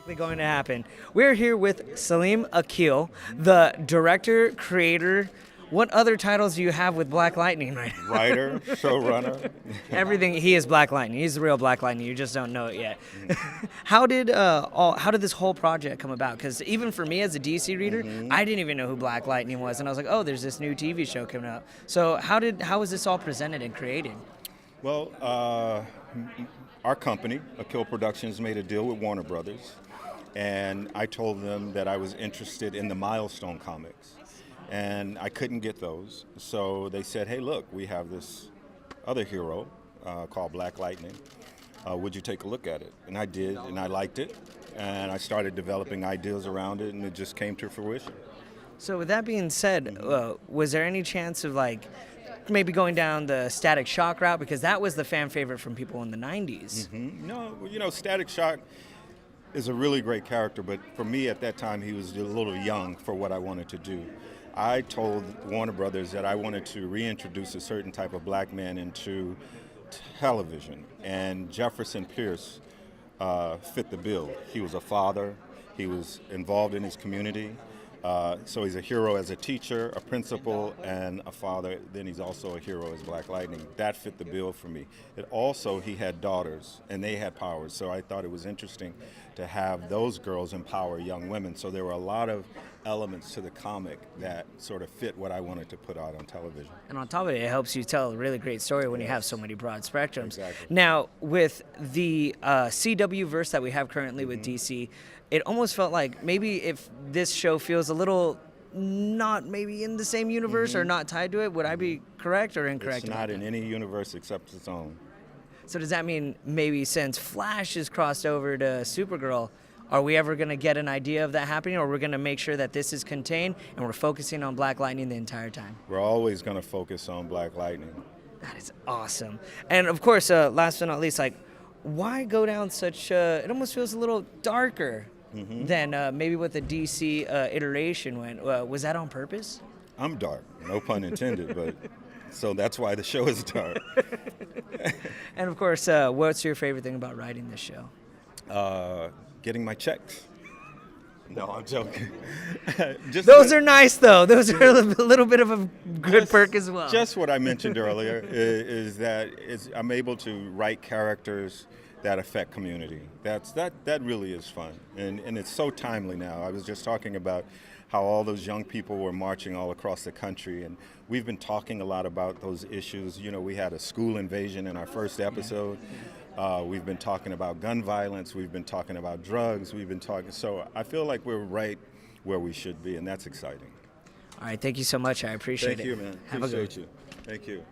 exactly going to happen. We're here with Salim Akil, the director, creator. What other titles do you have with Black Lightning right now? Writer, showrunner. Everything. He is Black Lightning. He's the real Black Lightning. You just don't know it yet. How did this whole project come about? Because even for me as a DC reader, I didn't even know who Black Lightning was, and I was like, oh, there's this new TV show coming up. So how was this all presented and created? Well, our company, Akil Productions, made a deal with Warner Brothers, and I told them that I was interested in the Milestone comics, and I couldn't get those. So they said, hey, look, we have this other hero called Black Lightning. Would you take a look at it? And I did, and I liked it, and I started developing ideas around it, and it just came to fruition. So with that being said, was there any chance of maybe going down the Static Shock route, because that was the fan favorite from people in the 90s? No, Static Shock is a really great character, but for me at that time, he was a little young for what I wanted to do. I told Warner Brothers that I wanted to reintroduce a certain type of black man into television, and Jefferson Pierce fit the bill. He was a father, he was involved in his community, so he's a hero as a teacher, a principal, and a father. Then he's also a hero as Black Lightning. That fit the bill for me. He had daughters, and they had powers, so I thought it was interesting to have those girls empower young women. So there were a lot of elements to the comic that sort of fit what I wanted to put out on television. And on top of it, it helps you tell a really great story when you have so many broad spectrums. Exactly. Now, with the CW verse that we have currently with DC, it almost felt like maybe if this show feels a little not maybe in the same universe or not tied to it, would I be correct or incorrect? It's not in any universe except its own. So does that mean maybe since Flash is crossed over to Supergirl, are we ever going to get an idea of that happening, or we're going to make sure that this is contained and we're focusing on Black Lightning the entire time? We're always going to focus on Black Lightning. That is awesome. And of course, last but not least, why go down such, it almost feels a little darker than maybe what the DC iteration went. Was that on purpose? I'm dark, no pun intended, but so that's why the show is dark. And of course, what's your favorite thing about writing this show? Getting my checks. No, I'm joking. Those are nice, though. Those are a little bit of a good perk as well. Just what I mentioned earlier is that I'm able to write characters that affect community. That really is fun, and it's so timely now. I was just talking about how all those young people were marching all across the country, and we've been talking a lot about those issues. You know, we had a school invasion in our first episode. We've been talking about gun violence. We've been talking about drugs. So I feel like we're right where we should be, and that's exciting. All right, thank you so much. I appreciate it. Thank you, man. Have a good one. Appreciate you. Thank you.